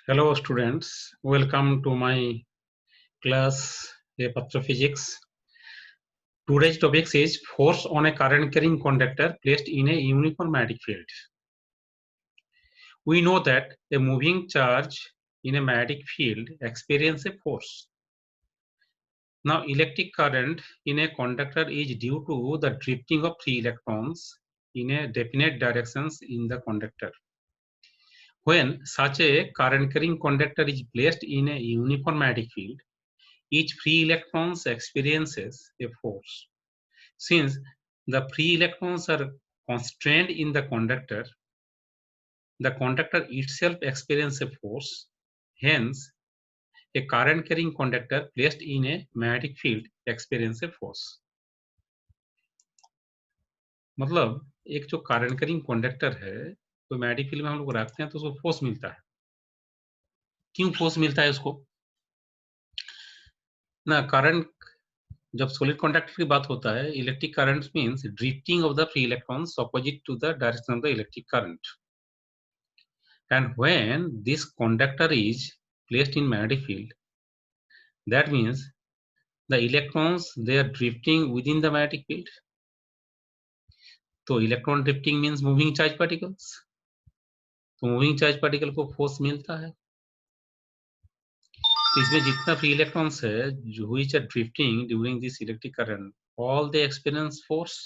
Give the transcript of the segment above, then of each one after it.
Hello students, welcome to my class Patrophysics. Today's topic is force on a current carrying conductor placed in a uniform magnetic field. We know that a moving charge in a magnetic field experiences a force. Now electric current in a conductor is due to the drifting of free electrons in a definite directions in the conductor. When such a current carrying conductor is placed in a uniform magnetic field, each free electrons experiences a force. Since the free electrons are constrained in the conductor itself experiences a force. Hence, a current carrying conductor placed in a magnetic field experiences a force. मतलब एक जो current carrying conductor है तो magnetic field में हम लोग रखते हैं तो उसको फोर्स मिलता है। क्यों फोर्स मिलता है उसको ना? करंट जब सॉलिड कंडक्टर की बात होता है, electric current means drifting of the free electrons opposite to the direction of the electric current. And when this conductor is placed in magnetic field, that means the electrons they are drifting within the magnetic field. तो electron drifting means moving charge particles. तो moving charge particle को force मिलता है. तो इसमें जितना free electrons है जो which are drifting during this electric current, all they experience force.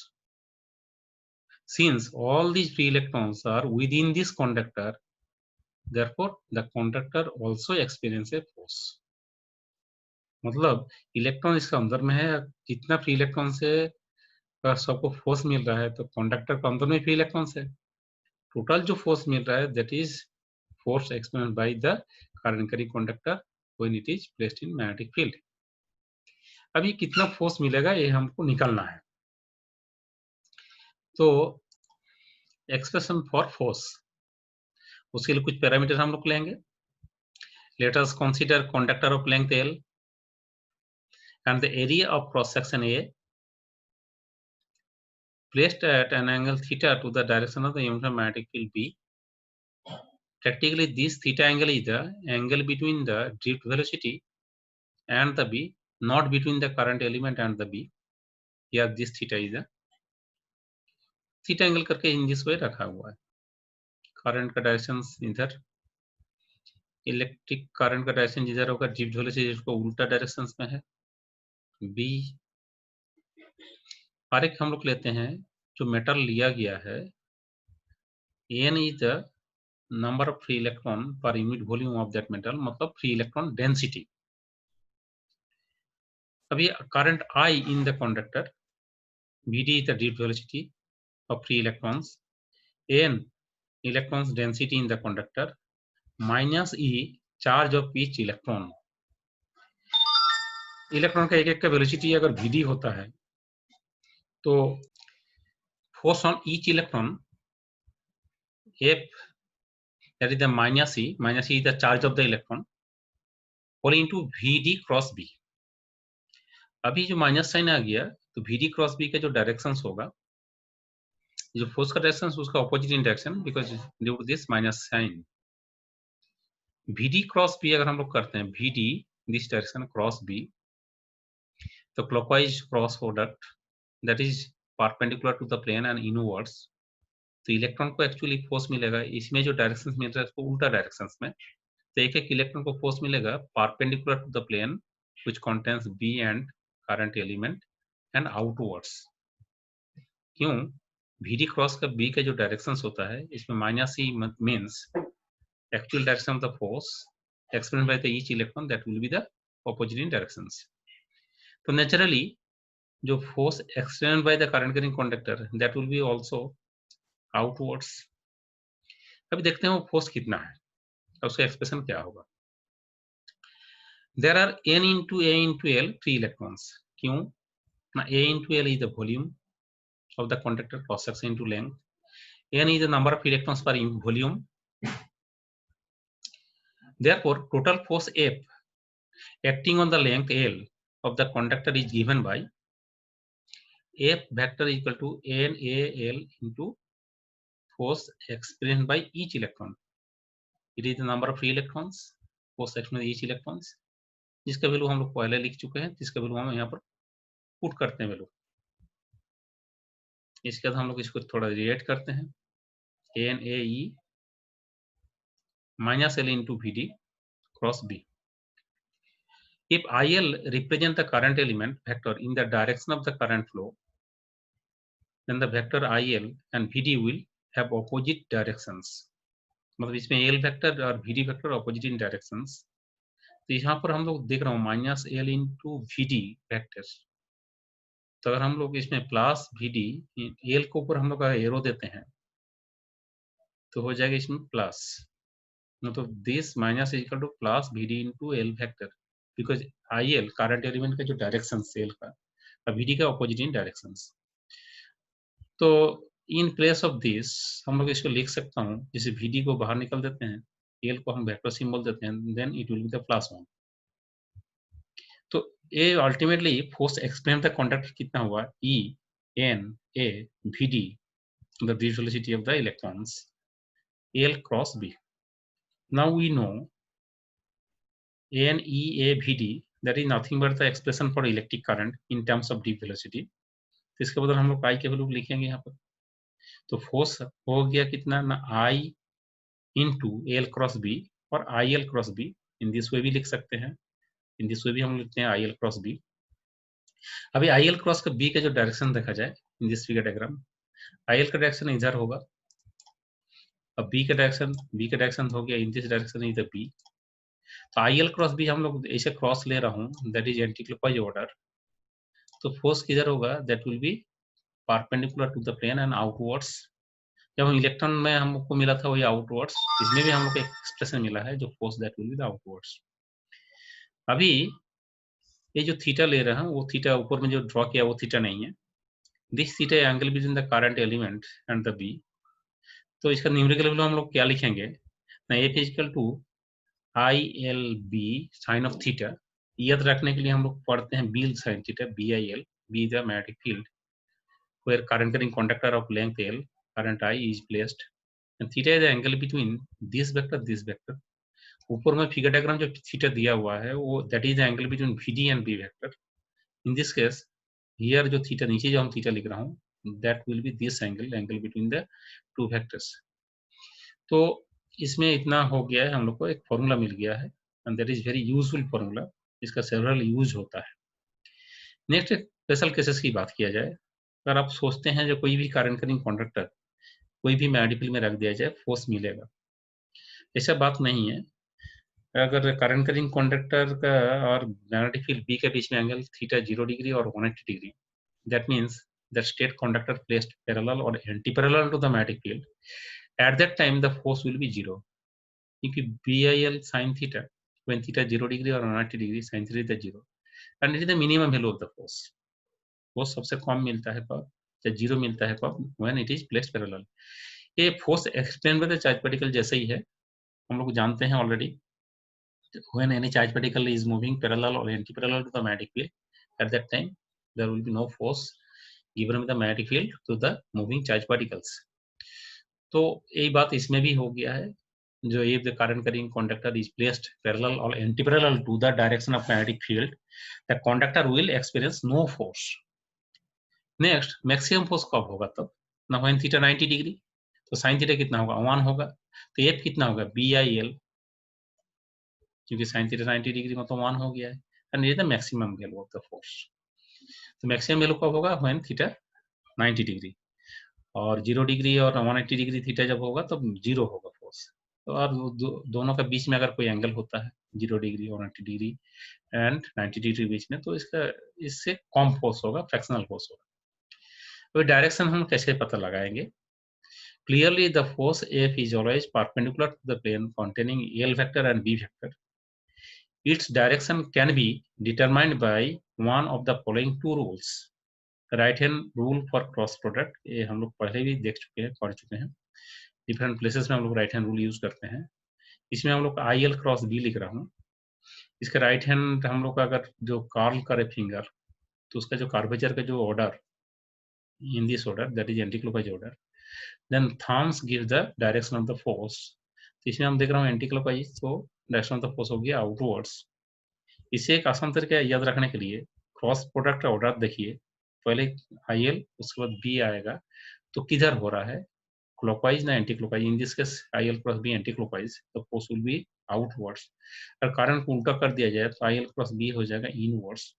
Since all these free electrons are within this conductor, therefore the conductor also experiences a force. मतलब electron इसका अंदर में है, जितना फ्री इलेक्ट्रॉन से अगर सबको फोर्स मिल रहा है तो कंडक्टर के अंदर में फ्री इलेक्ट्रॉन्स है. टोटल जो फोर्स मिल रहा है that is force experienced bye the current carrying conductor when it is placed in magnetic field. अभी कितना फोर्स मिलेगा ये हमको निकालना है. तो एक्सप्रेशन फॉर फोर्स, उसके लिए कुछ पैरामीटर हम लोग लेंगे. Let us consider conductor of length L and the area of cross section A placed at an angle theta to the direction of the uniform magnetic field B. Practically, this theta angle is the angle between the drift velocity and the B, not between the current element and the B. Here, this theta is the theta angle करके in this way रखा हुआ है. Current का direction इधर, electric current का direction जिधर होगा, drift velocity जिसको उल्टा डायरेक्शन में है B. और एक हम लोग लेते हैं जो मेटल लिया गया है, N is the number of free electron per unit volume of that metal, मतलब free electron density. अभी current I in the conductor, Vd is the drift velocity of free electrons, N electrons density in the conductor, minus E charge of each electron. Electron का एक एक का velocity अगर Vd होता है तो force on each electron F, that is the minus E is the charge of the electron, whole into Vd cross B. अभी जो माइनस साइन आ गया तो Vd क्रॉस B का जो डायरेक्शन होगा, जो फोर्स का डायरेक्शन उसका opposite in direction, because due to this minus sign. Vd cross B अगर हम लोग करते हैं Vd this direction cross B, तो clockwise cross product that is perpendicular to the plane and inwards. तो इलेक्ट्रॉन को एक्चुअली फोर्स मिलेगा, इसमें जो डायरेक्शन मिल रहा है उसको उल्टा डायरेक्शन में. तो एक एक इलेक्ट्रॉन को फोर्स मिलेगा perpendicular to the plane which contains B and current element and outwards. क्यों? Vd क्रॉस का B का जो डायरेक्शन होता है इसमें minus e means actual direction of the force expressed by the each electron that will be the opposite in directions. तो naturally जो force expressed by the current carrying conductor that will be also outwards. अभी देखते हैं वो force कितना है और उसका एक्सप्रेशन क्या होगा. There are n into a into L free electrons. क्यों ना? a into L is the volume of the conductor cross section into length, n is the number of electrons per volume. Therefore, total force F acting on the length L of the conductor is given by F vector equal to NaL into force experienced by each electron. It is the number of free electrons, force explain each electrons, जिसका value हम लोग पहले लिख चुके हैं, जिसका value हम यहाँ पर पुट करते हैं वैल्यू। इसके बाद हम लोग इसको थोड़ा रिएट करते हैं, NAE minus L into VD cross B. If IL represent the current element vector in the direction of the current flow, then the vector IL and VD will have opposite directions. मतलब इसमें L vector और VD vector opposite in directions. तो यहाँ पर हम लोग देख रहा हूँ minus L into VD vector. तो अगर हम लोग इसमें प्लस VD, L के ऊपर हम लोग एरो देते हैं तो हो जाएगा इसमें प्लस, मतलब this minus equal two plus VD into L vector, because IL current element का जो डायरेक्शन L का और VD का ऑपोजिट इन डायरेक्शंस। तो इन प्लेस ऑफ दिस हम लोग इसको लिख सकता हूँ, जैसे VD को बाहर निकल देते हैं, L को हम वेक्टर सिंबल देते हैं, then it will be the plus 1। तो ये ultimately force explain the conductor कितना हुआ, ENA VD, the brief velocity of the electrons, L cross B. Now we know NEA VD, that is nothing but the expression for electric current in terms of deep velocity. तो इसके बदले हम लोग I के value लिखेंगे यहाँ पर। तो फोर्स हो गया कितना ना, I into L cross B और IL cross B, in this वे भी लिख सकते हैं, इन दिस वे भी हम लिखते हैं IL क्रॉस B। अभी IL क्रॉस का B का जो डायरेक्शन देखा जाए in this figure diagram, IL का डायरेक्शन इधर होगा, अब B का डायरेक्शन हो गया इन दिस डायरेक्शन इधर B। तो IL क्रॉस B हम लोग ऐसे क्रॉस ले रहा हूँ, दैट इज एंटीक्लॉकवाइज ऑर्डर। तो फोर्स किधर होगा, that will be perpendicular to the plane and outwards. जब हम इलेक्ट्रॉन में हमको मिला था वही आउटवर्ड्स, इसमें भी हम लोग को एक्सप्रेशन मिला है जो force that will be the outwards. अभी ये जो थीटा ले रहे हैं वो थीटा ऊपर में जो ड्रॉ किया वो थीटा नहीं है, this theta angle between the current element and the B। तो इसका न्यूमेरिकल वैल्यू हम लोग क्या लिखेंगे ना, F equal to ILB sine of theta. याद रखने के लिए हम लोग पढ़ते हैं BIL sine theta, BIL, B is the magnetic field where current carrying conductor of length L, current I is placed, and theta is the angle between this vector। ऊपर में फिगर डायग्राम जो थीटा दिया हुआ है वो that is the angle between VD and B vector. In this case here जो theta नीचे जो हम थीटा लिख रहा हूँ, that will B this angle between the two vectors. तो इसमें इतना हो गया है, हम लोग को एक फॉर्मूला मिल गया है and that is very useful formula, इसका सेवरल यूज होता है। नेक्स्ट स्पेशल केसेस की बात किया जाए, अगर आप सोचते हैं जो कोई भी करंट कैरिंग कंडक्टर कोई भी मैग्नेटिक फील्ड में रख दिया जाए फोर्स मिलेगा, ऐसा बात नहीं है। अगर करंट कैरिंग कंडक्टर का और मैग्नेटिक फील्ड B के बीच में एंगल थीटा 0 डिग्री और 180 degree, that means that state conductor placed parallel और anti parallel to the magnetic field, at that time the force will be 0, क्योंकि BIL sin theta when theta 0 degree और 180 degree sin theta is 0 and it is the minimum value of the force। Force सबसे कम मिलता है कब, जब 0 मिलता है कब, when it is placed parallel। ये force explain by the charge particle जैसे ही है, हम लोग जानते हैं already, when any charge particle is moving parallel or anti-parallel to the magnetic field, at that time there will be no force given by the magnetic field to the moving charge particles। तो यही बात इसमें भी हो गया है, जो if the current carrying conductor is placed parallel or anti-parallel to the direction of magnetic field, the conductor will experience no force। Next maximum force कब होगा, तब ना when थीटा 90 डिग्री, तो साइन थीटा कितना होगा 1 होगा, तो F कितना होगा BIL, क्योंकि साइन थीटा 90 डिग्री मतलब 1 हो गया है, एंड ये the maximum value of the force. तो मैक्सिमम वैल्यू कब होगा, when थीटा 90 डिग्री, और 0 डिग्री और 180 डिग्री थीटा जब होगा तब 0 होगा फोर्स। तो और दोनों के बीच में अगर कोई एंगल होता है 0 डिग्री और 180 डिग्री एंड 90 डिग्री बीच में, तो इसका इससे कम फोर्स होगा, फ्रैक्शनल फोर्स होगा। तो डायरेक्शन हम कैसे पता लगाएंगे, clearly the force F is always perpendicular to the plane containing L vector and B vector। Its direction can be determined by one of the following two rules। Right hand rule for cross product, ये हम लोग पहले भी देख चुके हैं, पढ़ चुके हैं, डिफरेंट प्लेसेस में हम लोग राइट हैंड रूल यूज करते हैं। इसमें हम लोग IL क्रॉस B लिख रहा हूँ, इसका राइट हैंड हम लोग का अगर जो कार्ल करे फिंगर, तो उसका जो कार्वेचर का जो order in this order that is anticlockwise order, then thumbs give the direction of the force, तो इसमें हम देख रहा हूँ एंटी क्लॉकवाइज, तो डायरेक्शन ऑफ द फोर्स हो गया आउटवर्ड्स। इसे एक आसान तरीका याद रखने के लिए क्रॉस प्रोडक्ट ऑर्डर देखिए, पहले IL उसके बाद B आएगा, तो किधर हो रहा है, क्लॉकवाइज ना anti clockwise. In this case IL cross B anti clockwise, तो फोर्स विल बी आउटवर्ड्स। अगर करंट को उल्टा कर दिया जाए तो IL क्रॉस B हो जाएगा इनवर्ड्स।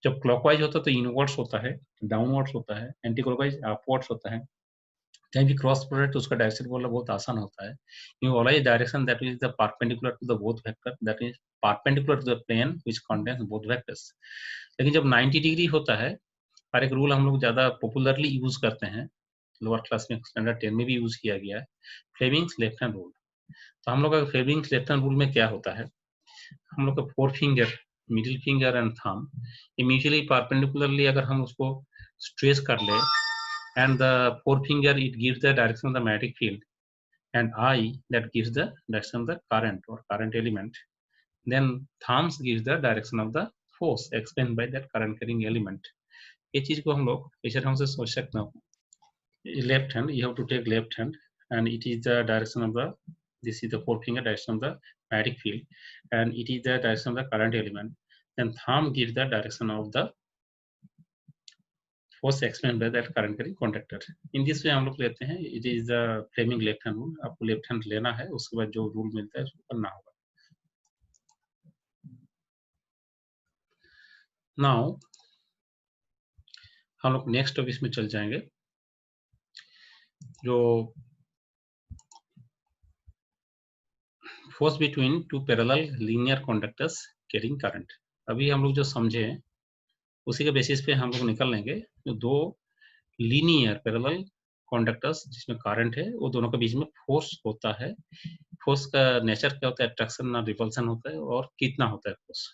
जब क्लॉकवाइज होता है तो इनवर्ड्स होता है, डाउनवर्ड्स होता है, एंटी क्लॉकवाइज अपवर्ड्स होता है। कहीं भी क्रॉस प्रोडक्ट उसका डायरेक्शन बोलना बहुत आसान होता है। You always direction that is the perpendicular to the both vector, that is perpendicular to the plane which contains both vectors. लेकिन जब 90 डिग्री होता है, और एक रूल हम लोग ज्यादा पॉपुलरली यूज करते हैं, लोअर क्लास में स्टैंडर्ड 10 में भी यूज किया गया है, फ्लेमिंग्स लेफ्ट हैंड रूल। तो हम लोग का फ्लेमिंग्स लेफ्ट हैंड रूल में क्या होता है, हम लोग का 4 finger, middle finger and thumb, ये म्यूचुअली परपेंडिकुलरली अगर हम उसको स्ट्रेच कर ले, and the forefinger it gives the direction of the magnetic field, and I that gives the direction of the current or current element, then thumbs gives the direction of the force explained by that current carrying element। ये चीज को हम लोग इस तरह से सोच सकते हैं, left hand you have to take left hand and it is the direction of the, this is the forefinger direction of the magnetic field and it is the direction of the current element, then thumb gives the direction of the force explained by that current carrying conductor। In this way हम लोग लेते हैं, it is the Fleming left hand rule. आपको left hand लेना है, उसके बाद जो रूल मिलता है उसको करना होगा। नाउ हम लोग नेक्स्ट टॉपिक में चल जाएंगे, जो force between two parallel linear conductors carrying current. अभी हम लोग जो समझे उसी के बेसिस पे हम लोग निकल लेंगे, जो दो लीनियर पैरेलल कंडक्टर्स जिसमें करंट है, वो दोनों के बीच में फोर्स होता है। फोर्स का नेचर क्या होता है, अट्रैक्शन ना रिपल्सन होता है, और कितना होता है force.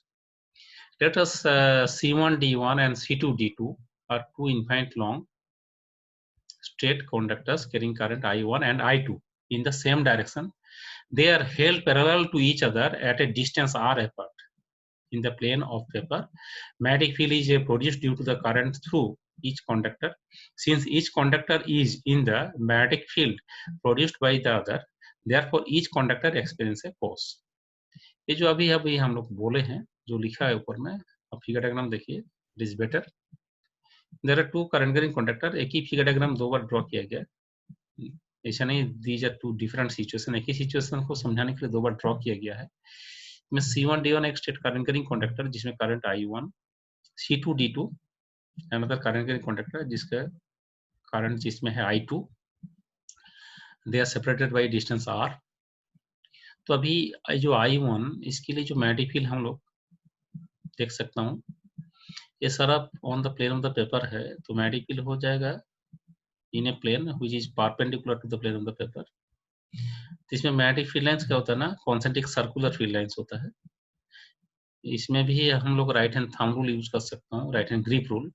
Let us C1 D1 and C2 D2 are two infinite long straight conductors carrying current I1 and I2 in the same direction. They are held parallel to each other at a distance r apart in the plane of paper. Magnetic field is produced due to the current through each conductor. Since each conductor is in the magnetic field produced by the other, therefore each conductor experiences a force। ये जो अभी अभी हम लोग बोले हैं, जो लिखा है ऊपर में, अब फिगर डायग्राम देखिए, it is better. There are two current carrying conductor. एक ही फिगर डायग्राम दो बार ड्रॉ किया गया, ऐसा नहीं, these are two different situation. एक ही सिचुएशन को समझाने के लिए दो बार ड्रॉ किया गया है। इसमें C1 D1 एक स्ट्रेट करंट कैरिंग कंडक्टर जिसमें current I1, C2 D2 another current carrying conductor जिसका करंट जिसमें है I2। They are separated by distance r। तो अभी जो I1, इसके लिए जो मैग्नेटिक फील्ड हम लोग देख सकता हूँ, ये सारा on the plane of the paper है, तो मैग्नेटिक फील्ड हो जाएगा in a plane which is perpendicular to the plane of the paper. तो इसमें मैग्नेटिक फील्ड लाइंस क्या होता है ना, कॉन्सेंट्रिक सर्कुलर फील्ड लाइंस होता है। इसमें भी हम लोग right hand thumb rule use कर सकता हूँ, राइट हैंड ग्रिप रूल।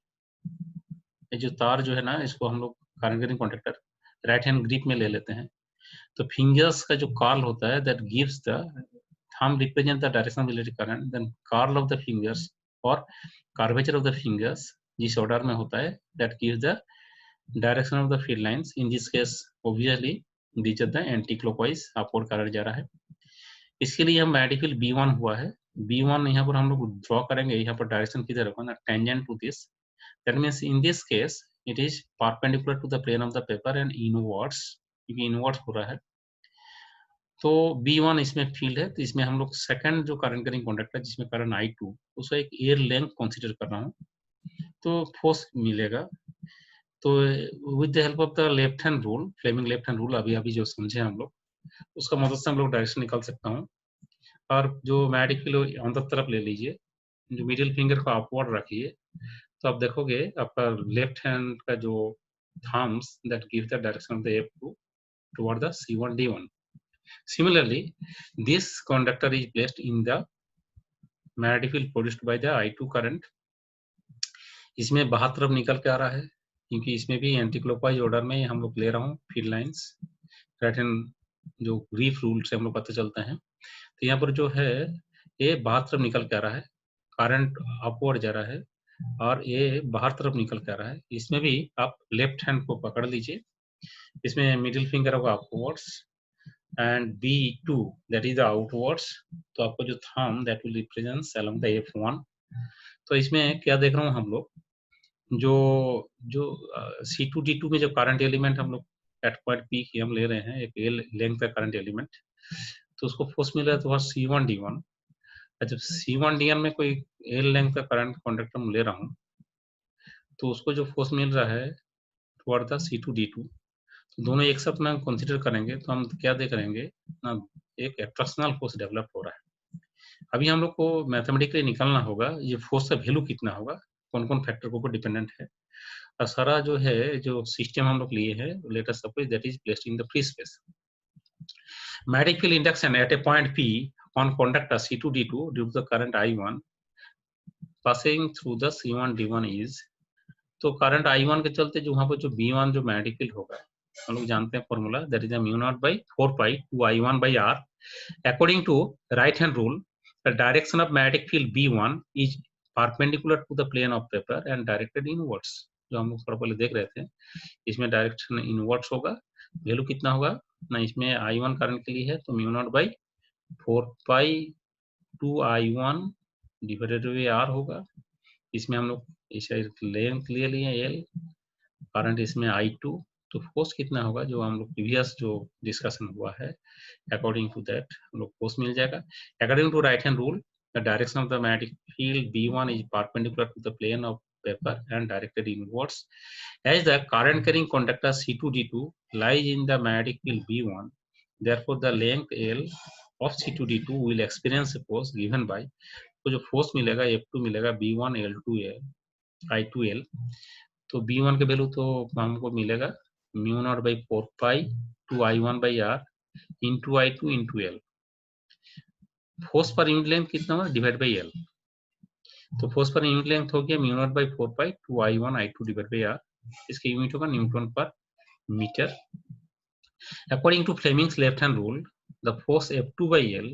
ये जो तार जो है ना, इसको हम लोग current carrying conductor right hand grip में ले लेते हैं। तो फिंगर्स का जो कर्ल होता है, that gives the, thumb represent the direction of electric current, then curl of the fingers और कर्वेचर ऑफ द फिंगर्स जिस ऑर्डर में होता है, that gives the direction of the field lines. In this case obviously this is the anti clockwise upward current जा रहा है। इसके लिए हम मैग्नेटिक फील्ड B1 हुआ है, B1 यहाँ पर हम लोग ड्रॉ करेंगे, यहाँ पर डायरेक्शन किधर होगा ना, tangent to this. That means in this case it is perpendicular to the plane of the paper and inwards, क्योंकि इनवर्ड्स हो रहा है। तो B1 इसमें फील्ड है, तो इसमें हम लोग सेकंड जो करंट कैरिंग कंडक्टर जिसमें करंट I2, उसको एक एयर लेंथ कंसीडर कर रहा हूँ, तो फोर्स मिलेगा। तो with the help of the left hand rule, Fleming left hand rule, अभी अभी जो समझे हम लोग, उसका मदद से हम लोग डायरेक्शन निकाल सकता हूँ। और जो मैग्नेटिक फील्ड अंदर तरफ ले लीजिए, जो मिडिल फिंगर को अपवर्ड रखिए, तो आप देखोगे आपका लेफ्ट हैंड का जो thumbs that give the direction of the F2 toward the C1 D1। Similarly, this conductor is placed in the magnetic field produced by the I2 current। इसमें बाहर तरफ निकल के आ रहा है, क्योंकि इसमें भी एंटी क्लॉकवाइज ऑर्डर में हम लोग ले रहा हूँ फील्ड लाइंस। राइट हैंड जो ग्रिप रूल से हम लोग पता चलता है, तो यहाँ पर जो है ये बाहर तरफ निकल के आ रहा है, करंट अपवर्ड जा रहा है, और ये बाहर तरफ निकल के आ रहा है। इसमें भी आप लेफ्ट हैंड को पकड़ लीजिए, इसमें मिडिल फिंगर होगा upwards, and B2 that is the outwards, तो आपको जो thumb that will represent along the F1। तो इसमें क्या देख रहा हूँ हम लोग, जो जो C2 D2 में जो करंट एलिमेंट हम लोग एट पॉइंट P की हम ले रहे हैं, एक L लेंथ का करंट एलिमेंट, तो उसको फोर्स मिल रहा है तो वह C1 D1। जब C1 D1 में कोई L लेंथ का करंट कंडक्टर में ले रहा हूँ, तो उसको जो फोर्स मिल रहा है टुवर्ड द C2 D2, तो दोनों एक साथ में कंसीडर करेंगे तो हम क्या देख रहेंगे ना, एक एट्रैक्शनल फोर्स डेवलप हो रहा है। अभी हम लोग को मैथमेटिकली निकालना होगा ये फोर्स का वैल्यू कितना होगा, कौन कौन फैक्टर के ऊपर डिपेंडेंट है, और सारा जो है जो सिस्टम हम लोग लिए हैं, late us suppose that is placed in the free space. Magnetic field induction eight A point P on conductor C2 D2 due to the current I1 passing through the C1 D1 is, तो current I1 के चलते जो वहां पर जो B1 जो magnetic field होगा, हम लोग जानते हैं formula, that is mu naught by 4 pi 2 I1 by R। According to right hand rule, the direction of magnetic field B1 is perpendicular to the plane of paper and directed inwards. जो हम लोग थोड़ा पहले देख रहे थे, इसमें direction inwards होगा। वैल्यू कितना होगा ना, इसमें I1 करंट के लिए है तो mu naught by 4 pi 2 I1 divided by R होगा। इसमें हम लोग इसे लेंथ ले लिए L, करंट इसमें I2, तो फोर्स कितना होगा जो हम लोग प्रीवियस जो डिस्कशन हुआ है, अकॉर्डिंग टू दैट हम लोग फोर्स मिल जाएगा। According to right hand rule, the direction of the magnetic field B1 is perpendicular to the plane of paper and directed inwards, as the current carrying conductor C2 D2 lies in the magnetic field B1, therefore the length L of C2 D2 will experience a force given by, तो जो force मिलेगा F2 मिलेगा B1 L2 I2 L, तो B1 के value तो हमको मिलेगा mu naught by 4 pi 2 I1 by R into I2 into L। Force per unit length कितना हुआ डिवाइड बाई L, तो फोर्स पर यूनिट लेंथ हो गया mu naught by 4 pi 2 I1 I2 divide by R। इसका unit होगा newton per metre. According to Fleming's left hand rule, the force F2 by L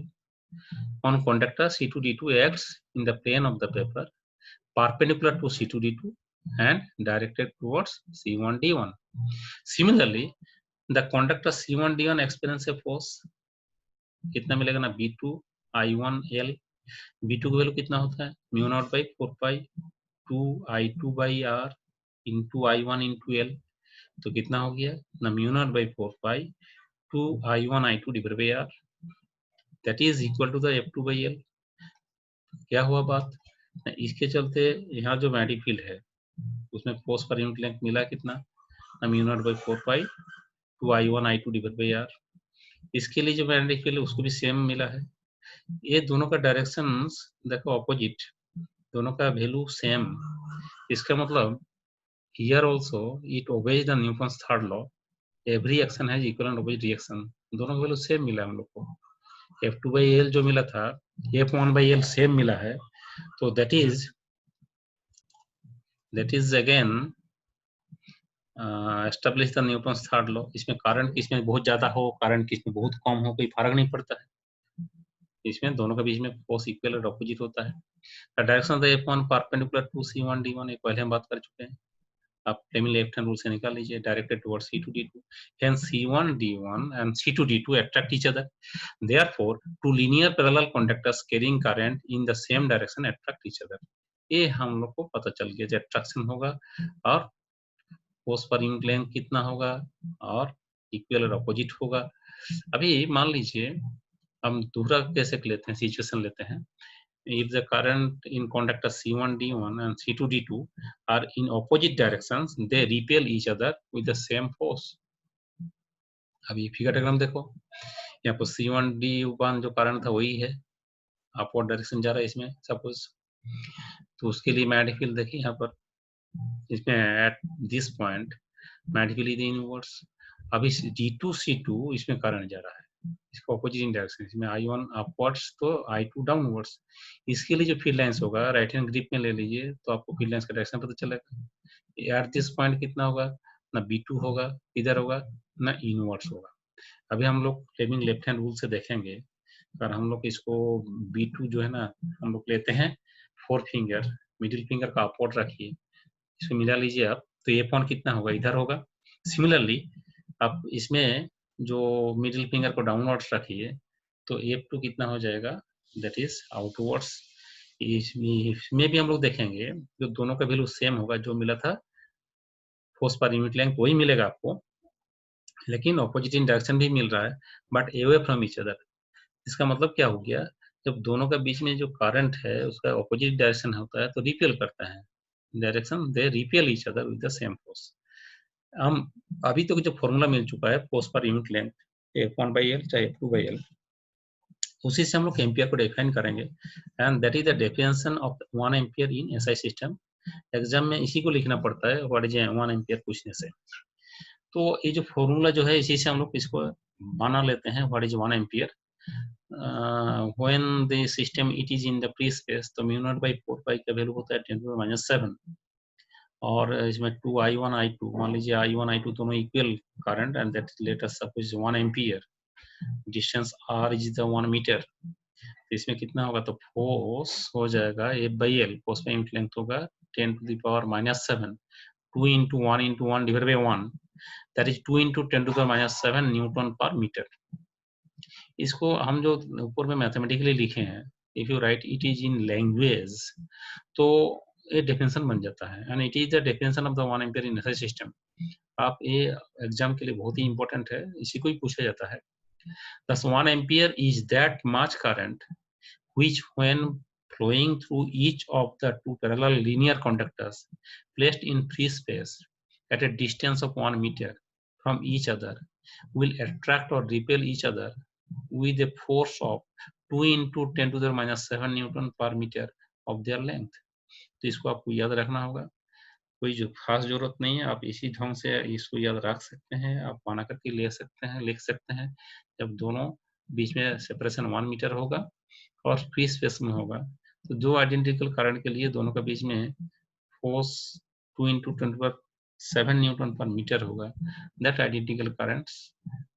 on conductor C2 D2 acts in the plane of the paper perpendicular to C2 D2 and directed towards C1 D1. Similarly, the conductor C1 D1 experience a force, कितना मिलेगा ना B2 I1 L। B2 का value कितना होता है mu naught by 4 pi 2 I2 by R into I1 into L, तो कितना हो गया ना mu naught by 4 pi 2 I1 I2 divide by R, that is equal to the F2 by L। क्या हुआ बात, इसके चलते यहाँ जो मैग्नेटिक फील्ड है उसमें फोर्स पर यूनिट लेंथ मिला कितना mu naught by 4 pi 2 I1 I2 divide by R। इसके लिए जो मैग्नेटिक फील्ड है उसको भी सेम मिला है। ये दोनों का डायरेक्शन देखो ऑपोजिट, दोनों का वैल्यू सेम। इसका मतलब here also it obeys the Newton's third law, every action has equal and opposite reaction. दोनों का वैल्यू सेम मिला हम लोग को। F2 बाई L जो मिला था F1 बाई L सेम मिला है, तो that is again establish the Newton's third law. इसमें करंट किसमें बहुत ज्यादा हो, करंट किसमें बहुत कम हो, कोई फर्क नहीं पड़ता है। इसमें दोनों के बीच में फोर्स इक्वल और ऑपोजिट होता है। Direction of the F1 perpendicular to C1 D1, एक पहले हम बात कर चुके हैं, आप फ्लेमिंग लेफ्ट हैंड रूल से निकाल लीजिए, directed towards C2 D2, hence C1 D1 and C2 D2 attract each other, therefore two linear parallel conductors carrying current in the same direction attract each other। ये हम लोग को पता चल गया, जो अट्रैक्शन होगा और फोर्स पर यूनिट लेंथ कितना होगा और इक्वल और अपोजिट होगा। अभी मान लीजिए हम दूसरा कैसे लेते हैं, सिचुएशन लेते हैं, if the current in conductor C1 D1 and C2 D2 are in opposite directions, they repel each other with the same force। अभी फिगर डायग्राम देखो, यहाँ पर C1 D1 जो करंट था वही है, अपवर्ड डायरेक्शन जा रहा है इसमें सपोज, तो उसके लिए मैग्नेटिक फील्ड देखिए यहाँ पर, इसमें at this point magnetic field is inverse. अभी D2 C2 इसमें करंट जा रहा है, इसका ऑपोजिट डायरेक्शन, इसमें I1 अपवर्ड्स तो I2 डाउनवर्ड्स। इसके लिए जो फील्ड लाइंस होगा राइट हैंड ग्रिप में ले लीजिए तो आपको फील्ड लाइंस का डायरेक्शन पता चलेगा। एट दिस पॉइंट कितना होगा ना B2 होगा, इधर होगा ना इनवर्ड्स होगा। अभी हम लोग फ्लेमिंग लेफ्ट हैंड रूल से देखेंगे, अगर हम लोग इसको B2 जो है ना हम लोग लेते हैं 4 फिंगर, मिडिल फिंगर का अपवर्ड रखिए, इसको मिला लीजिए आप, तो ये पॉइंट कितना होगा इधर होगा। सिमिलरली आप इसमें जो मिडिल फिंगर को डाउनवर्ड्स रखिए तो F2 कितना हो जाएगा, दैट इज आउटवर्ड्स। इसमें भी हम लोग देखेंगे जो दोनों का वैल्यू सेम होगा, जो मिला था फोर्स पर यूनिट लेंथ वही मिलेगा आपको, लेकिन ऑपोजिट इन डायरेक्शन भी मिल रहा है but away from each other. इसका मतलब क्या हो गया, जब दोनों का बीच में जो करंट है उसका ऑपोजिट डायरेक्शन होता है तो रिपेल करता है direction, they repel each other with the same force. हम अभी तक जो फॉर्मूला मिल चुका है force per unit length F1/L चाहे F2/L, उसी से हम लोग एम्पियर को डिफाइन करेंगे and that is the definition of 1 ampere in SI system. Exam में इसी को लिखना पड़ता है, व्हाट इज 1 एम्पियर पूछने से। तो ये जो फॉर्मूला जो है इसी से हम लोग इसको बना लेते हैं, what is 1 ampere. When the system it is in the free space तो म्यू नॉट बाई 4 पाई का वैल्यू होता है 10⁻⁷, और इसमें 2I1 I2, मान लीजिए I1 I2 दोनों equal current and that let us suppose 1 ampere, distance R is the 1 metre. तो इसमें कितना होगा, तो फोर्स हो जाएगा F/L, फोर्स पे यूनिट लेंथ होगा 10⁻⁷, 2 into 1 into 1 divided by 1, that is 2 into 10⁻⁷ Newton per metre. इसको हम जो ऊपर में मैथमेटिकली लिखे हैं, if you right it is in language, तो ये डेफिनेशन बन जाता है and it is the definition of the 1 ampere in SI system. आप ये एग्जाम के लिए बहुत ही इंपॉर्टेंट है, इसी को ही पूछा जाता है। Thus 1 ampere is that much current which when flowing through each of the two parallel linear conductors placed in free space at a distance of 1 meter from each other will attract or repel each other with a force of 2 into 10⁻⁷ Newton per meter of their length। तो इसको आपको याद रखना होगा, कोई जो खास जरूरत नहीं है, आप इसी ढंग से इसको याद रख सकते हैं, आप बना करके ले सकते हैं, लिख सकते हैं। जब दोनों बीच में सेपरेशन 1 मीटर होगा और फ्री स्पेस में होगा, तो दो आइडेंटिकल करंट के लिए दोनों के बीच में force 2 into 10⁻⁷ Newton per metre होगा। दैट आइडेंटिकल करंट्स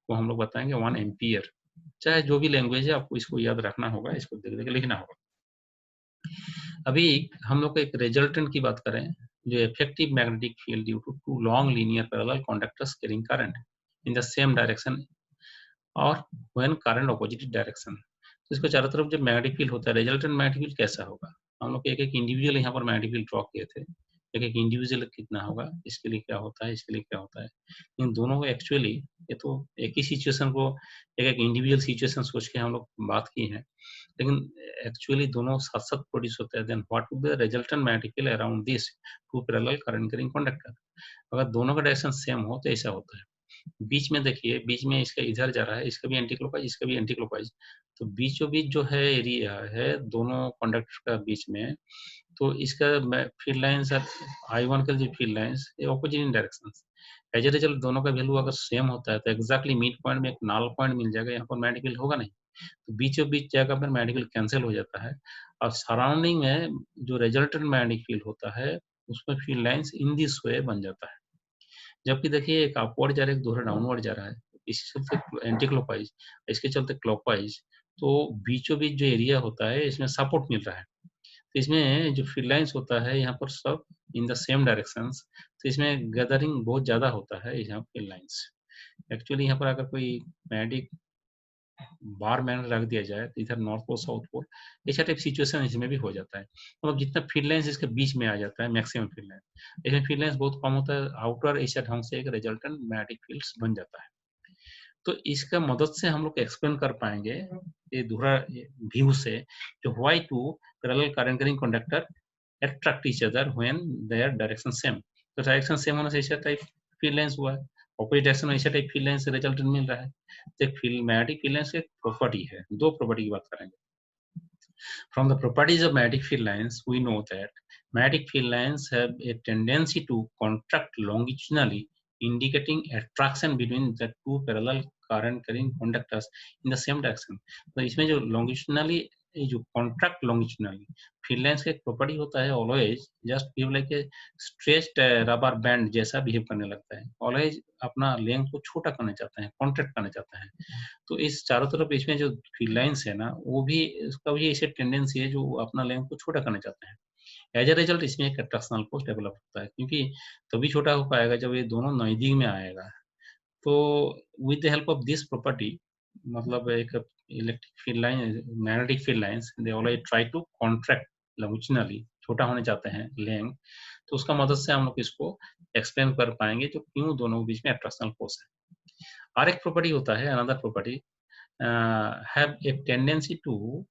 को हम लोग बताएंगे 1 एम्पियर। चाहे जो भी लैंग्वेज है, आपको इसको याद रखना होगा, इसको देख देख लिखना होगा। अभी हम लोग एक रिजल्टेंट की बात करें, जो effective magnetic field due to two long linear parallel conductors carrying current in the same direction और व्हेन करंट ऑपोजिट डायरेक्शन। तो इसको चारों तरफ जब मैग्नेटिक फील्ड होता है, रिजल्टेंट मैग्नेटिक फील्ड कैसा होगा, हम लोग एक एक इंडिविजुअल यहाँ पर मैग्नेटिक फील्ड ड्रॉ किए थे, एक एक इंडिविजुअल कितना होगा, इसके लिए क्या होता है, इसके लिए क्या होता है। इन दोनों को एक्चुअली ये तो एक ही सिचुएशन को एक एक इंडिविजुअल सिचुएशन सोच के हम लोग बात की है, लेकिन एक्चुअली दोनों साथ साथ प्रोड्यूस होते हैं। Then what would be the resultant magnetic field around this two parallel current carrying conductor. अगर दोनों का डायरेक्शन सेम हो तो ऐसा होता है। बीच में देखिए, बीच में इसका इधर जा रहा है, इसका भी एंटी क्लॉकवाइज, इसका भी एंटी क्लॉकवाइज, तो बीचों बीच जो है एरिया है दोनों कंडक्टर का बीच में, तो इसका फील्ड लाइंस I1 का जो फील्ड लाइंस ये opposite in direction. As a result दोनों का वैल्यू अगर सेम होता है तो एक्जैक्टली मिड पॉइंट में एक नल पॉइंट मिल जाएगा, यहाँ पर मैग्नेटिक फील्ड होगा नहीं, तो बीचों बीच जगह पर मैग्नेटिक फील्ड कैंसिल हो जाता है और सराउंडिंग में जो रिजल्टेंट मैग्नेटिक फील्ड होता है उसमें फील्ड लाइंस इन दिस वे बन जाता है। जबकि देखिए एक अपवर्ड जा रहा है, एक दूसरा डाउनवर्ड जा रहा है, इसके चलते एंटी क्लॉकवाइज, इसके चलते क्लॉकवाइज, तो बीचों बीच जो एरिया होता है इसमें सपोर्ट मिल रहा है, तो इसमें जो फील्ड लाइंस होता है यहाँ पर सब इन द सेम डायरेक्शंस, तो इसमें गैदरिंग बहुत ज्यादा होता है यहाँ फील्ड लाइंस। एक्चुअली यहाँ पर अगर कोई मैग्नेटिक बार मैंने रख दिया जाए तो इधर नॉर्थ पोल साउथ पोल ऐसा टाइप सिचुएशन इसमें भी हो जाता है, मतलब जितना फील्ड लाइंस इसके बीच में आ जाता है मैक्सिमम फील्ड लाइन, इसमें फील्ड लाइंस बहुत कम होता है, आउटर ऐसा ढंग से एक रिजल्टेंट मैग्नेटिक फील्ड्स बन जाता है। तो इसका मदद से हम लोग एक्सप्लेन कर पाएंगे ये दूसरा व्यू से, जो why two parallel current carrying conductor attract each other when their direction same। तो डायरेक्शन सेम होने से ऐसा टाइप फील्ड लाइंस हुआ है, ऑपोजिट डायरेक्शन में ऐसा टाइप फील्ड लाइंस रिजल्टेंट मिल रहा है। तो एक फील्ड मैग्नेटिक फील्ड लाइंस की प्रॉपर्टी है, दो प्रॉपर्टी की बात करेंगे। From the properties of magnetic field lines, we know that magnetic field lines have a tendency to contract longitudinally, indicating attraction between the two parallel current carrying conductors in the same direction। तो इसमें जो longitudinally जो contract longitudinally field lines का एक property होता है, always just behave like a stretched rubber band जैसा behave करने लगता है, always अपना length को छोटा करना चाहता है, contract करना चाहता है। तो इस चारों तरफ इसमें जो फील्ड लाइंस है ना, वो भी उसका भी ऐसे टेंडेंसी है जो अपना लेंथ को छोटा करना चाहते हैं। एज ए रिजल्ट इसमें एक अट्रैक्शनल फोर्स डेवलप होता है, क्योंकि तभी छोटा हो पाएगा जब ये दोनों नजदीक में आएगा, तो with the help of this property, मतलब एक electric field line, magnetic field lines, they always try to contract longitudinally, छोटा होने चाहते हैं लेंथ, तो उसका मदद से हम लोग इसको एक्सप्लेन कर पाएंगे जो क्यों दोनों के बीच में अट्रैक्शनल फोर्स है। और एक प्रॉपर्टी होता है, another property, have a tendency to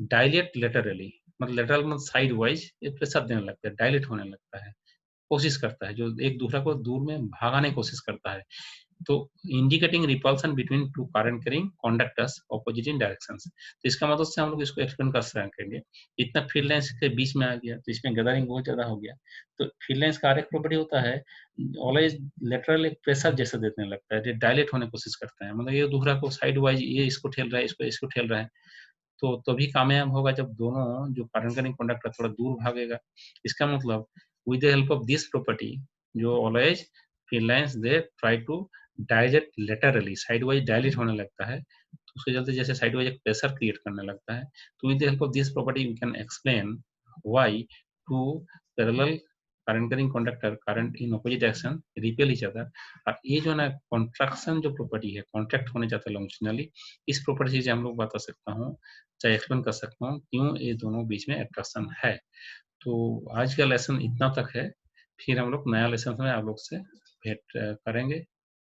dilate laterally, मतलब लेटरल मतलब साइड वाइज ये प्रेशर देने लगता है, डायलेट होने लगता है, कोशिश करता है, जो एक दूसरा को दूर में भागाने की कोशिश करता है। तो indicating repulsion between two current carrying conductors opposite in directions. तो इसका मतलब से हम लोग इसको एक्सप्लेन कर सकेंगे। इतना फील्ड लाइंस के बीच में आ गया तो इसमें गैदरिंग बहुत ज्यादा हो गया। तो फील्ड लाइंस का एक प्रॉपर्टी होता है, ऑलवेज लेटरल एक प्रेशर जैसे देने लगता है, डायलेट होने की कोशिश करता है, मतलब ये दूसरा को साइड वाइज, ये इसको ठेल रहा है, इसको इसको ठेल रहा है। तो तभी कामयाब होगा जब दोनों जो करंट कैरिंग कंडक्टर थोड़ा दूर भागेगा। इसका मतलब with the help of this property, जो always field lines they try to dilate laterally, side wise dilate होने लगता है, तो उसके चलते जैसे साइड वाइज एक प्रेशर क्रिएट करने लगता है। तो with the help of this property we can explain why two parallel current carrying conductor current in opposite direction repel each other. और ये जो है ना कॉन्ट्रैक्शन जो प्रॉपर्टी है, कॉन्ट्रैक्ट होने जाता है लॉन्जिट्यूडनली, इस प्रॉपर्टी से हम लोग बता सकता हूँ, चाहे एक्सप्लेन कर सकता हूँ क्यों ये दोनों बीच में अट्रैक्शन है। तो आज का लेसन इतना तक है, फिर हम लोग नया लेसन में आप लोग से भेंट करेंगे।